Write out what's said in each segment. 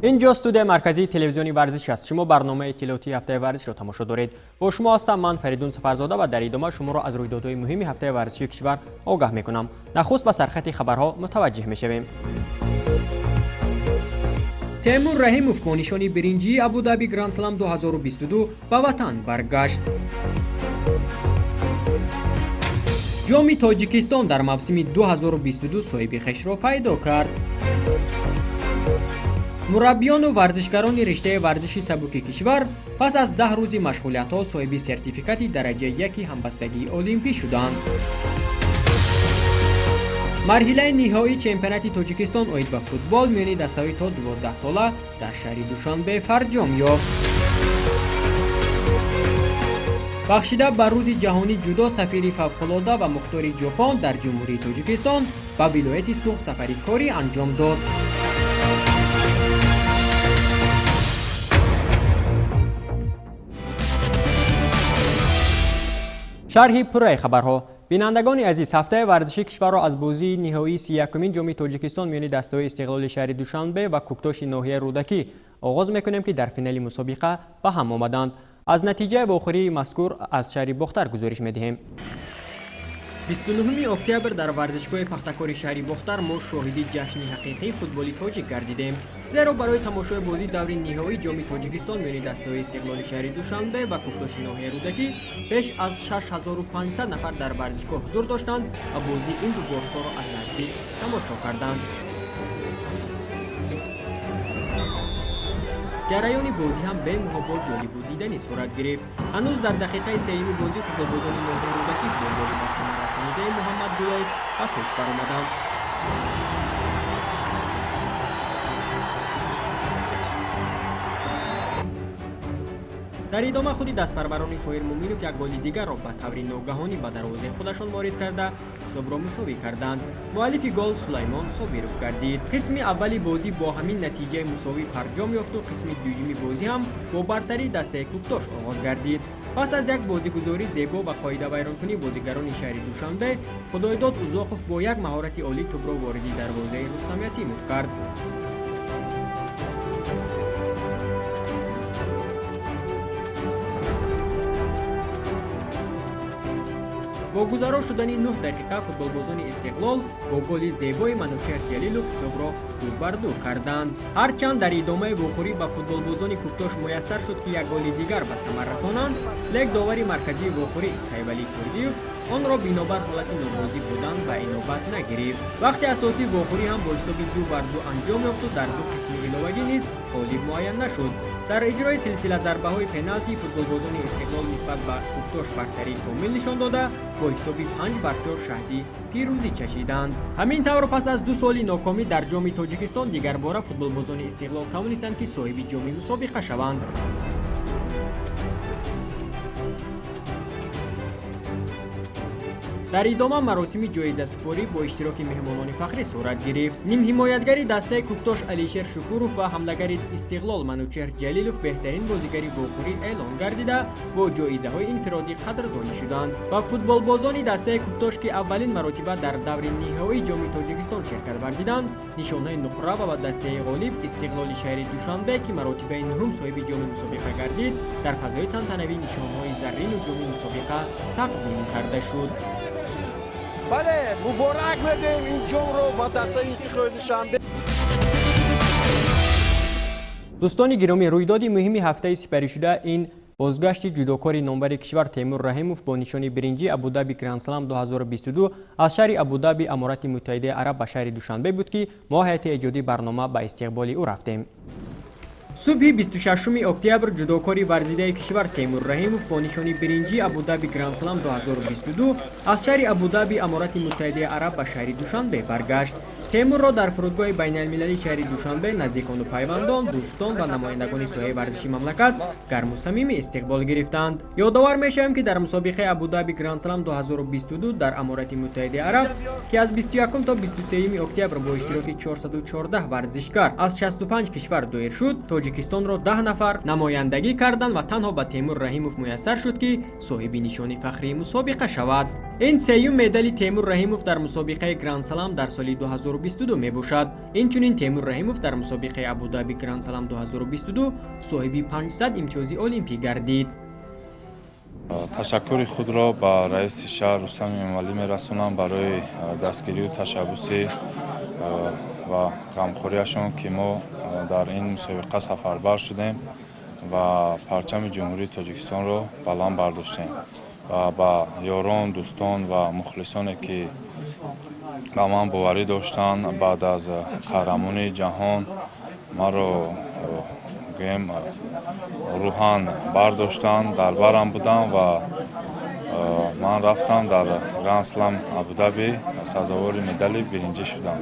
اینجا استودیو مرکزی تلویزیونی ورزش است. شما برنامه اطلاعاتی هفته ورزش را تماشا دارید. با شما هستم من فریدون سفرزاده و در ادامه شما را از رویدادهای مهم هفته ورزشی کشور آگاه میکنم. نخست به سرخط خبرها متوجه میشویم. تیمور رحیموف با نشانی برنجی ابودابی گراند سلام 2022 به وطن برگشت. جام تاجیکستان در موسم 2022 صاحب خویش را پیدا کرد. مربیان و ورزشکاران رشته ورزشی سبک کشور پس از 10 روز مشغولیت‌ها صاحب سرتیفیکات درجه 1 همبستگی المپی شدند. مرحله نهایی چمپیونات تاجیکستان اوید به فوتبال میان دسته‌های تا 12 ساله در شهر دوشنبه فرجام یافت. بخشیده بر روز جهانی جودو سفیر فوق‌العاده و مختار ژاپن در جمهوری تاجیکستان به ولایت سوخت سفری کاری انجام داد. شرح پره خبرها. بینندگان عزیز، هفته ورزشی کشور را از بازی نهایی 31مین جام تاجیکستان میان دسته‌های استقلال شهر دوشنبه و کوکتاش ناحیه رودکی آغاز میکنیم که در فینال مسابقه به هم آمدند. از نتیجه واخری مذکور از شهر باختر گزارش میدهیم. 29 اکتبر در ورزشگاه پختکار شهر باختر ما شاهدی جشن حقیقی فوتبالی تاجیک گردیدیم، زیرا برای تماشای بازی دور نهایی جام تاجیکستان میان دسته‌های استقلال شهر دوشنبه و کوکتاش ناحیه رودکی بیش از 6500 نفر در ورزشگاه حضور داشتند و بازی این دو باشگاه را از نزدیک تماشا کردند. جریان بازی هم به محبت جالب و دیدنی صورت گرفت. هنوز در دقیقه سوم بازی فوتبالبازان ناحیه رودکی گل‌های به ثمر رسانیده محمد گلایف به پیش برآمدند. در ادامه خود دستپروران طاهر مومنوف یک گل دیگر را به طور ناگهانی به دروازه خودشان وارد کرده حساب را مساوی کردند. مؤلف گل سلیمان صابروف گردید. قسم اولی بازی با همین نتیجه مساوی فرجام یافت و قسم دومی بازی هم با برتری دسته کوکتاش آغاز گردید. پس از یک بازیگزاری زیبا و قاعده ویرانکنی بازیگران شهر دوشنبه، خدایداد اوزاقوف با یک مهارت عالی توپ را وارد دروازه رستم یتیموف کرد. با گذرا شدن 9 دقیقه فوتبالبازان استقلال با گل زیبای منوچهر جلیلوف حساب را 2-2 کردند. هرچند در ادامه واخوری به فوتبالبازان کوکتاش میسر شد که یک گل دیگر به ثمر رسانند، لیک داور مرکزی واخوری سیبلی توردیوف آن را بنابر حالت نابازی بودن به اینوبت نگرفت. وقت اساسی واخوری هم با حساب 2-2 انجام یافت و در دو قسم علاوگی نیز غالب معین نشد. در اجرای سلسله ضربه‌های پنالتی فوتبالبازان استقلال نسبت به کوکتاش برتری کامل نشان داده با حساب 5-4 شهدی پیروزی چشیدند. همین طور پس از 2 سال ناکامی در جام تاجیکستان دیگر باره فوتبالبازان استقلال توانستند که صاحب جام مسابقه شوند. در ادامه مراسم جایزه سپاری با اشتراک مهمانان فخری صورت گرفت. نیم حمایتگری دسته کوکتاش علیشر شکوروف و حملهگر استقلال منوچهر جلیلوف بهترین بازیگری واخوری اعلام گردیده با جایزه‌های انفرادی قدردانی شدند. و فوتبالبازان دسته کوکتاش که اولین مرتبه در دور نهایی جام تاجیکستان شرکت ورزیدند، نشانه نقره و دسته غالب استقلال شهر دوشنبه که مرتبه نهم صاحب جام مسابقه گردید، در فضای تنتنوی نشانه‌های زرین و جام مسابقه تقدیم کرده شد. بله، مبارک میگیم این جام رو با دسته استقلال دوشنبه. دوستان گرامی، رویداد مهمی هفته سپری شده این بازگشت جودوکار نامور کشور تیمور رحیموف با نشانی برنجی ابودابی گراند سلام 2022 از شهر ابودابی امارات متحده عرب به شهر دوشنبه بود که ما هیئت ایجادی برنامه به استقبال او رفتیم. صبح 26 اکتبر جودوکار ورزیده کشور تیمور رحیموف با نشانی برنجی ابودابی گراند سلام 2022 از شهر ابودابی امارات متحده عرب به شهر دوشنبه برگشت. تیمور را در فرودگاه بین المللی شهر دوشنبه نزدیکان و پیوندان، دوستان و نمایندگان ساحه ورزشی مملکت گرم و صمیمی استقبال گرفتند. یادآور می‌شویم که در مسابقه ابودابی گراند سلام 2022 در امارات متحده عرب که از 21 تا 23 اکتبر با اشتراک 414 ورزشکار از 65 کشور دایر شد، تاجیکستان را 10 نفر نمایندگی کردند و تنها به تیمور رحیموف میسر شد که صاحب نشان فخری مسابقه شود. این سیوم مدال تیمور رحیموف در مسابقه گراند سلام در سال 2022 میباشد. اینچنین تیمور رحیموف در مسابقه ابودابی گراند سلام 2022 صاحب 500 امتیاز المپی گردید. تشکر خود را به رئیس شهر رستم امالی میرسونم برای دستگیری و تشبوس و غمخوریشان که ما در این مسابقه سفربر شدیم و پرچم جمهوری تاجیکستان را بلند برداشتیم و با یاران، دوستان و مخلصانی که با من باوری داشتند بعد از قهرمانی جهان ما را روحان برداشتند، در برم بودم و من رفتم در گراند سلام ابودابی سزاوار مدال برنجی شدم.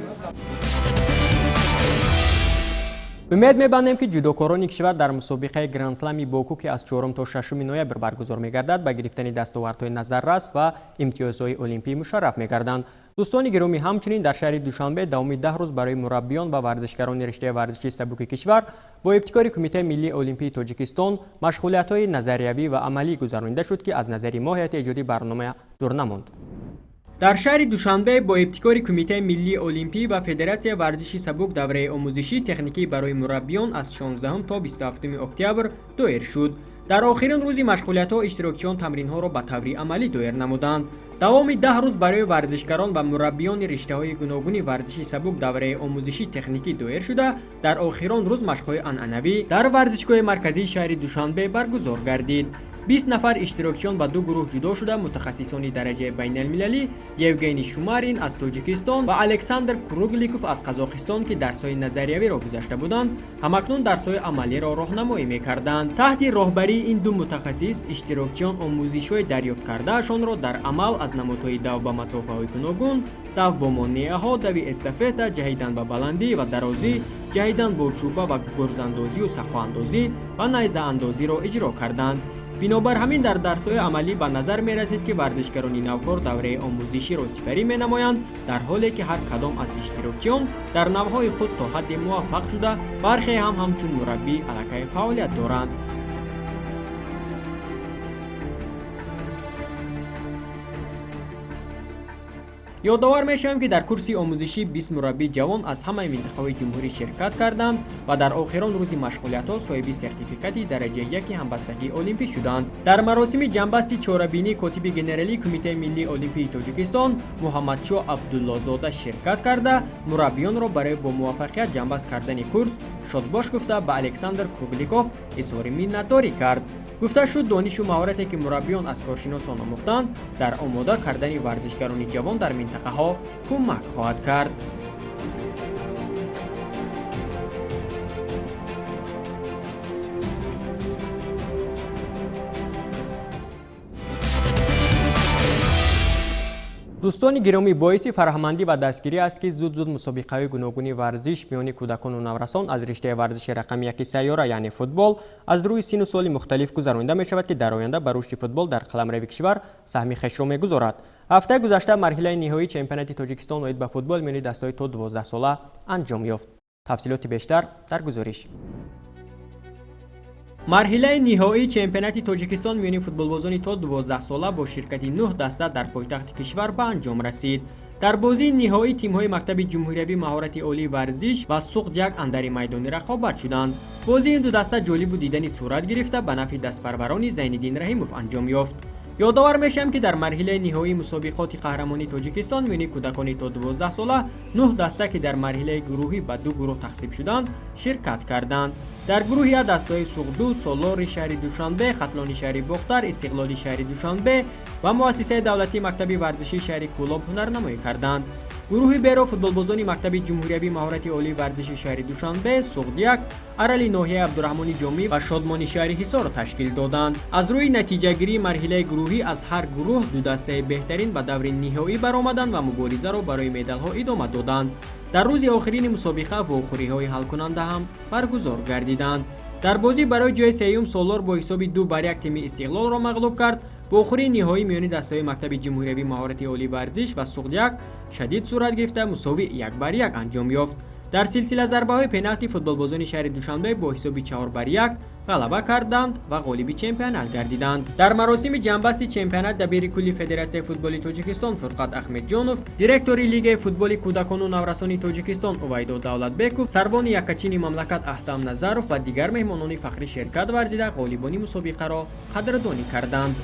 امید می‌بندیم که جودوکاران کشور در مسابقه گراند سلام باکو که از 4 تا 6 نوامبر برگزار می‌گردد به گرفتن دستاوردهای نظررس و امتیازهای المپی مشرف می‌گردند. دوستان گرامی، همچنین در شهر دوشنبه دوام 10 روز برای مربیان و ورزشکاران رشته ورزشی سبک کشور با ابتکار کمیته ملی المپی تاجیکستان مشغولیت‌های نظریوی و عملی گذرانده شد که از نظر ماهیت ایجادی برنامه دور نماند. در شهر دوشنبه با ابتکار کمیته ملی المپی و فدراسیون ورزشی سبک دوره آموزشی تکنیکی برای مربیان از 16 تا 27 اکتبر دایر شد. در آخرین روز مشغولیت‌ها اشتراکیان تمرین‌ها را به طور عملی دایر نمودند. دوام 10 روز برای ورزشکاران و مربیان رشته‌های گوناگون ورزشی سبک دوره آموزشی تکنیکی دایر شده در آخرین روز مشق‌های عنعنوی در ورزشگاه مرکزی شهر دوشنبه برگزار گردید. 20 نفر اشتراکیان به دو گروه جدا شده متخصصان درجه بین المللی یوگنی شومارین از تاجیکستان و الکساندر کروگلیکوف از قزاقستان که درس‌های نظریوی را گذشته بودند همکنون درس‌های عملی را راهنمایی می‌کردند. تحت راهبری این دو متخصص اشتراکیان آموزش‌های دریافت کردهشان را در عمل از نمودهای دو به مسافه‌های گوناگون، دو با مانعه‌ها، دوی استافت، جهیدن به بلندی و درازی، جهیدن با چوبه و گرزاندازی و سقف‌اندازی و نیزه اندازی را اجرا کردند. بنابر همین در درس‌های عملی به نظر می رسید که ورزشکاران نوکار دوره آموزشی را سپری می نمایند، در حالی که هر کدام از اشتراکیان در نوهای خود تا حد موفق شده برخی همچون مربی علاقه فعالیت دارند. یادآور میشویم که در کورس آموزشی 20 مربی جوان از همه منطقه‌های جمهوری شرکت کردند و در آخرین روز مشغولیت‌ها صاحب سرتیفیکاتی درجه 1 همبستگی المپی شدند. در مراسم جنبستی چهاربینی کاتب گنرالی کمیته ملی المپی تاجیکستان محمدشاه عبدالله‌زاده شرکت کرده مربیان را برای با موفقیت جنبست کردن کورس شادباش گفته به الکساندر کروگلیکوف اظهار منتداری کرد. گفته شد دانش و مهارتی که مربیان از کارشناسان آموختند در آماده کردن ورزشکاران جوان در منطقه ها کمک خواهد کرد. دوستان گرامی، باعث فرهمندی و دستگیری است که زود مسابقه‌های گوناگون ورزش میان کودکان و نوجوانان از رشته ورزش رقم 1 سیاره یعنی فوتبال از روی سن و سال مختلف گذرانده می شود که در آینده بر رشد فوتبال در قلمرو کشور سهم خویش را می‌گذارد. هفته گذشته مرحله نهایی چمپیونات تاجیکستان اوید به فوتبال میان دسته‌های تا 12 ساله انجام یافت. تفصیلات بیشتر در گزارش. مرحله نهایی چمپیونات تاجیکستان میان فوتبالبازان تا 12 ساله با شرکت 9 دسته در پایتخت کشور به انجام رسید. در بازی نهایی تیم‌های مکتب جمهوری مهارت عالی ورزش و سوق یک اندر میدان رقابت شدند. بازی این دو دسته جالب و دیدنی صورت گرفته به نفع دستپروران زین‌الدین رحیموف انجام یافت. یادآور میشم که در مرحله نهایی مسابقات قهرمانی تاجیکستان میان کودکان تا 12 ساله 9 دسته که در مرحله گروهی به دو گروه تقسیم شدند شرکت کردند. در گروه دسته‌های سوقدو، سالار شهر دوشنبه، خطلان شهر بختر، استقلال شهر دوشنبه و مؤسسه دولتی مکتب ورزشی شهر کولاب هنرنمایی کردند. گروه ب را فوتبالبازان مکتب جمهوری مهارت عالی ورزشی شهر دوشنبه، سوقدیک، ارلی ناحیه عبدالرحمن جامی و شادمانی شهر حصار تشکیل دادند. از روی نتیجه گیری مرحله گروهی از هر گروه دو دسته بهترین به دور نهایی برآمدند و مبارزه را برای مدال‌ها ادامه دادند. در روز آخرین مسابقه واخوری‌های حل کننده هم برگزار گردیدند. در بازی برای جای سوم سالار با حساب 2-1 تیم استقلال را مغلوب کرد. واخوری نهایی میان دسته‌های مکتب جمهوری مهارت عالی ورزش و سوقدیک شدید صورت گرفته مساوی 1-1 انجام یافت. در سلسله ضربه‌های پنالتی فوتبالبازان شهر دوشنبه با حساب 4-1 غلبه کردند و غالب چمپیونات گردیدند. در مراسم جنبستی چمپیونات دبیر کلی فدراسیون فوتبال تاجیکستان فرقت احمدجانов، دиректори لیگ فوتبال کودکان و نورسان تاجیکستان اویدو دولتبеков، سروان یکچین مملکت احتام نظرов و دیگر مهمانان فخری شرکت ورزیده غالبان مسابقه را قدردانی کردند.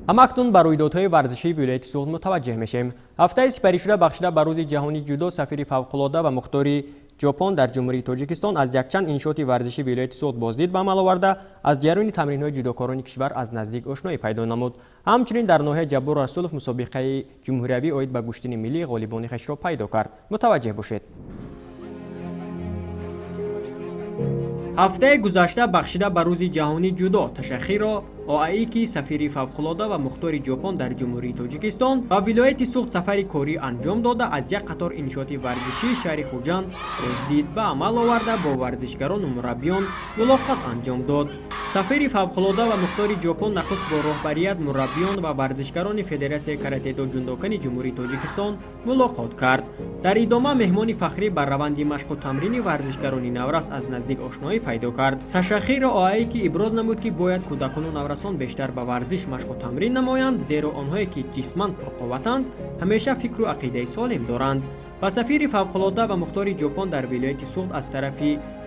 همکنون بر رویدادهای ورزشی ولایت سوغد متوجه میشیم. هفته سپری شده بخشیده بر روز جهانی جودو سفیر فوق‌العاده و مختاری ژاپن در جمهوری تاجیکستان از یکچند انشاءات ورزشی ولایت سوغد بازدید به عمل آورده از جریان تمرین‌های جودوکاران کشور از نزدیک آشنایی پیدا نمود. همچنین در ناحیه جبور رسولوف مسابقه جمهوری آید به گشتن ملی غالبان خویش را پیدا کرد. متوجه باشید. هفته گذشته بخشیده بر روز جهانی جودو تشخیر را آیکی سفیر فوق‌العاده و مختار ژاپن در جمهوری تاجیکستان و ولایت سوغد سفری کاری انجام داده از یک قطار انشاءات ورزشی شهر خوجند بازدید به عمل آورده با ورزشکاران و مربیان ملاقات انجام داد. سفیر فوق‌العاده و مختار ژاپن نخست با رهبریت مربیان و ورزشکاران فدراسیون کاراته دو جندوکان جمهوری تاجیکستان ملاقات کرد. در ادامه مهمان فخری بر روند مشق و تمرین ورزشکاران نورس از نزدیک آشنایی پیدا کرد. تشخیر آیکی ابراز نمود که باید کودکان و نورسان بیشتر به ورزش مشق و تمرین نمایند، زیرا آنهایی که جسماً پرقوتند همیشه فکر و عقیده سالم دارند. و سفیر فوق‌العاده و مختار ژاپن در ولایت سوغد از طرف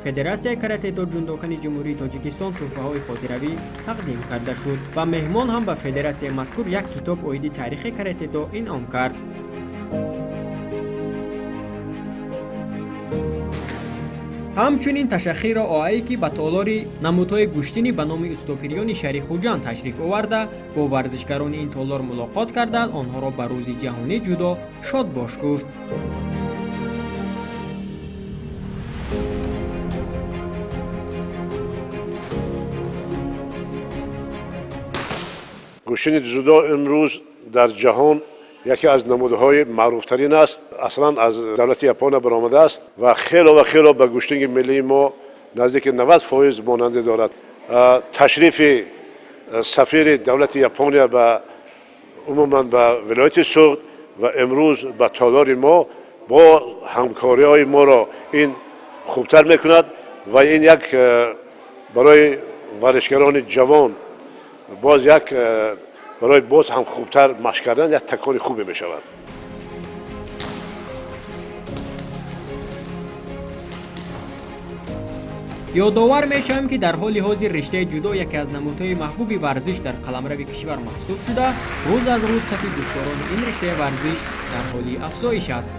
فدراسیون کاراته دو جندوکان جمهوری تاجیکستان تحفه‌های خاطروی تقدیم کرده شد و مهمان هم به فدراسیون مذکور یک کتاب آید تاریخ کاراته دو انعام کرد. همچنین تشخیر آیکی به تالار نمودهای گشتینی به نام استوپریان شهر خوجند تشریف آورده با ورزشکاران این تالار ملاقات کرده آنها را به روز جهانی جودو شاد باش گفت. گشتن جودو امروز در جهان یکی از نمودهای معروفترین است. اصلا از دولت ژاپن برآمده است و خیلی به گشتن ملی ما نزدیک 90% ماننده دارد. تشریف سفیر دولت ژاپن به عموما به ولایت سوغد و امروز به تالار ما با همکاری های ما را این خوبتر میکند و این یک برای ورزشکاران جوان باز یک برای باز هم خوبتر مشق کردن یک تکان خوبی می شود. یادآور میشویم که در حال حاضر رشته جودو یکی از نمودهای محبوب ورزش در قلمرو کشور محسوب شده روز از روز سطح دوستداران این رشته ورزش در حال افزایش است.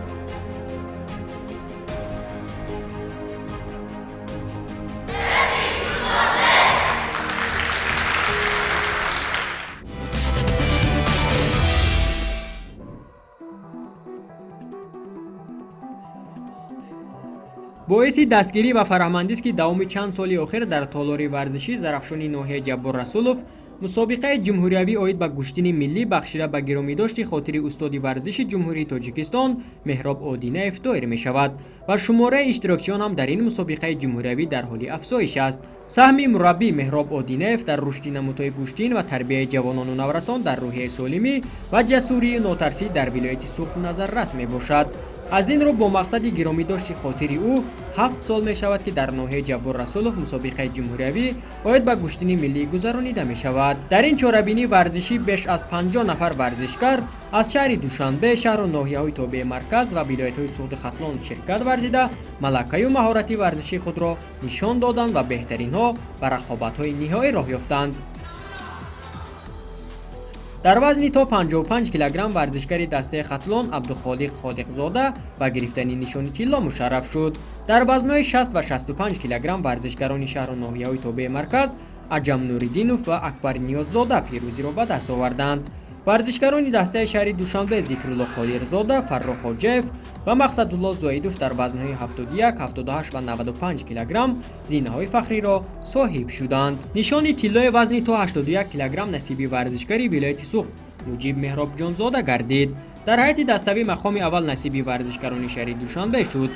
باعث دستگیری و فرهمندی است که دوام چند سال اخیر در تالار ورزشی زرافشانی ناحیه جبور رسولوف مسابقه جمهوری آید به گشتن ملی بخشیده به گرامیداشت خاطر استاد ورزش جمهوری تاجیکستان مهراب اودینف دایر می شود و شماره اشتراکچیان هم در این مسابقه جمهوری در حال افزایش است. سهم مربی مهراب اودینف در رشد نمودهای گشتین و تربیت جوانان و نورسان در روحیه سالمی و جسوری ناترسی در ولایت سوغد نظر رسم می باشد. از این رو با مقصد گرامی داشت خاطر او 7 سال می شود که در ناحیه جبور رسولوف مسابقه جمهوری باید به گشتن ملی گذرانیده می شود. در این چاره‌بینی ورزشی بیش از 50 نفر ورزشکار از شهر دوشنبه، شهر و ناحیه‌های تابع مرکز و ولایت‌های سوغد ختلان شرکت ورزیده ملکه و مهارت ورزشی خود را نشان دادند و بهترین‌ها به رقابت‌های نهایی راه یافتند. در وزن تا 55 کیلوگرم ورزشکار دسته ختلان عبدالخالق خالقزاده با گرفتن نشان طلا مشرف شد. در وزن‌های 60 و 65 کیلوگرم ورزشکاران شهر و ناحیه‌های تابع مرکز عجم نوریدینوف و اکبر نیاززاده پیروزی را به دست آوردند. ورزشکاران دسته شهر دوشنبه ذکرالله قادرزاده، فرخ حاجیف و مقصدالله زایدوف در وزن‌های 71، 78 و 95 کیلوگرم زینه‌های فخری را صاحب شدند. نشان طلای وزن تا 81 کیلوگرم نصیب ورزشکاری ولایت سوغد مجیب مهراب جانزاده گردید. در هیئت دستوی مقام اول نصیب ورزشکاران شهر دوشنبه شد.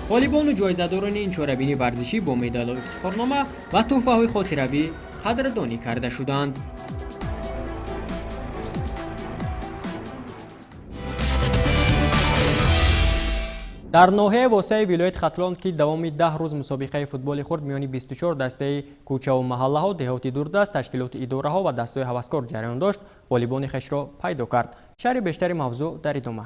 غالبان و جایزه‌داران این چاره‌بینی ورزشی با مدال و افتخارنامه و تحفه‌های خاطروی قدردانی کرده شدند. در ناحیه واسع ولایت ختلان که دوام 10 روز مسابقه فوتبال خرد میان 24 دسته کوچه و محله ها، دهاتی دوردست، تشکیلات اداره ها و دسته‌های هوسکار جریان داشت، والیبال خش را پیدا کرد. شرح بیشتر موضوع در ادامه.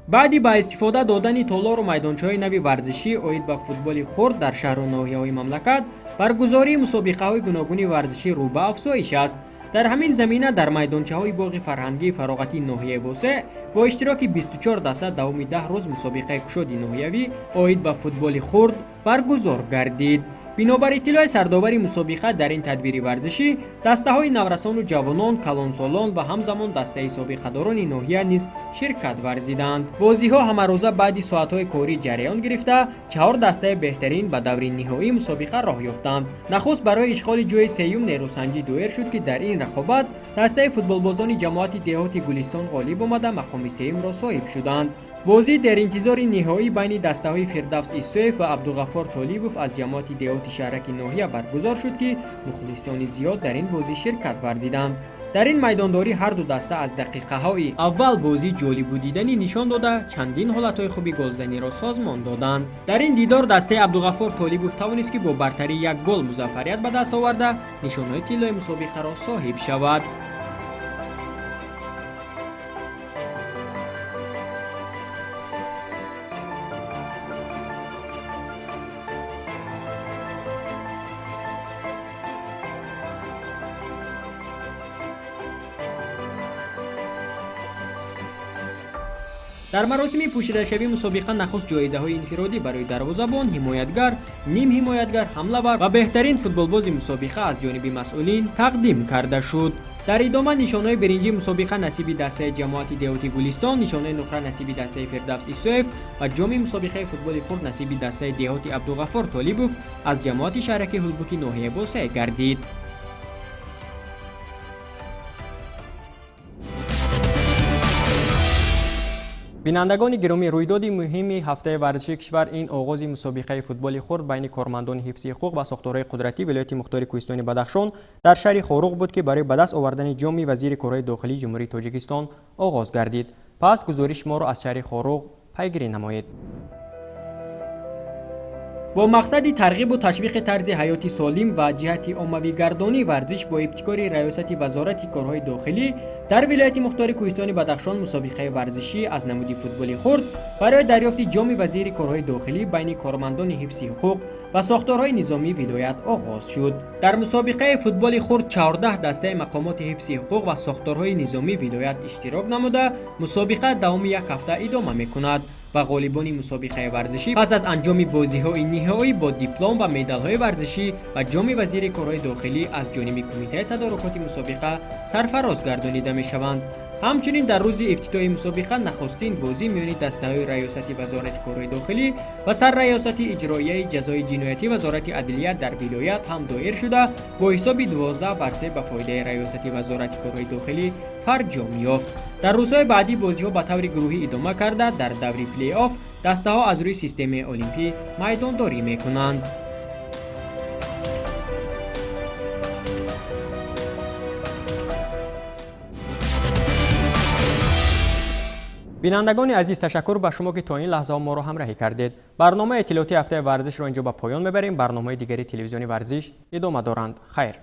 بعدی با استفاده دادن تالار و میدانچه‌های نوی ورزشی اید به فوتبال خرد در شهر و ناحیه‌های مملکت، برگزاری مسابقه‌های گوناگون ورزشی رو به افزایش است. در همین زمینه در میدانچه‌های باغ فرهنگی فراغتی ناحیه واسع با اشتراک 24 دسته دوام 10 روز مسابقه کشادی ناحیوی اید به فوتبال خرد برگزار گردید. بنابر اطلاع سرداوری مسابقه در این تدبیر ورزشی، دسته‌های نورسان و جوانان، کلانسالان و همزمان دسته سابقه‌داران ناحیه نیز شرکت ورزیدند. بازی‌ها همه روزه بعد ساعت‌های کاری جریان گرفته، 4 دسته بهترین به دور نهایی مسابقه راه یافتند. نخست برای اشغال جای سیوم نیروسنجی دایر شد که در این رقابت دسته فوتبالبازان جماعت دهاتی گلستان غالب آمده مقام سیوم را صاحب شدند. بازی در انتظار نهایی بین دسته‌های فردوس ایسوف و عبدالغفار طالیبوف از جماعت دهاتی شهرک ناحیه برگزار شد که مخلصان زیاد در این بازی شرکت ورزیدند. در این میدانداری هر دو دسته از دقیقه‌های اول بازی جالب بودنی نشان داده چندین حالت‌های خوبی گلزنی را سازمان دادند. در این دیدار دسته عبدالغفار طالیبوف توانست که با برتری 1 گل موفقیت به دست آورده نشانهای طلای مسابقه را صاحب شود. در مراسم پوشیده شوی مسابقه نخست جایزه‌های انفرادی برای دروازه‌بان، حمایتگر، نیم حمایتگر، حمله‌ور و بهترین فوتبالباز مسابقه از جانب مسئولین تقدیم کرده شد. در ادامه نشانهای برنجی مسابقه نصیب دسته جماعت دهاتی گلستان، نشانه نقره نصیب دسته فردوس ایسوف و جام مسابقه فوتبال خرد نصیب دسته دهاتی عبدالغفار طالیبوف از جماعت شهرک هلبوکی ناحیه واسع گردید. بینندگان گرامی، رویداد مهم هفته ورزشی کشور این آغاز مسابقه فوتبال خرد بین کارمندان حفظ حقوق و ساختارهای قدرتی ولایت مختار کوهستان بدخشان در شهر خاروق بود که برای به دست آوردن جام وزیر کارهای داخلی جمهوری تاجیکستان آغاز گردید. پس گزارش ما را از شهر خاروق پیگیری نمایید. با مقصد ترغیب و تشویق طرز حیاتی سالم و جهت عمومی گردانی ورزش با ابتکار ریاست وزارت کارهای داخلی در ولایت مختار کوهستان بدخشان مسابقه ورزشی از نمود فوتبال خرد برای دریافت جام وزیر کارهای داخلی بین کارمندان حفظ حقوق و ساختارهای نظامی ولایت آغاز شد. در مسابقه فوتبال خرد 14 دسته مقامات حفظ حقوق و ساختارهای نظامی ولایت اشتراک نموده مسابقه دوام 1 هفته ادامه می‌کند و غالبان مسابقه ورزشی پس از انجام بازی‌های نهایی با دیپلم و مدال‌های ورزشی و جام وزیر کارهای داخلی از جانب کمیته تدارکات مسابقه سرفراز گردانیده می‌شوند. همچنین در روز افتتاحی مسابقه نخستین بازی میان دسته‌های ریاست وزارت کارهای داخلی و سر ریاست اجرایی جزای جنایتی وزارت عدلیه در ولایت هم دایر شده با حساب 12-3 به فایده ریاست وزارت کارهای داخلی فرجام یافت. در روزهای بعدی بازی‌ها به طور گروهی ادامه کرده در دور پلی آف دسته‌ها از روی سیستم المپی میدانداری می‌کنند. بینندگان عزیز، تشکر به شما که تا این لحظه ما را همراهی کردید. برنامه اطلاعاتی هفته ورزش را اینجا به پایان میبریم. برنامه دیگری تلویزیونی ورزش ادامه دارند. خیر.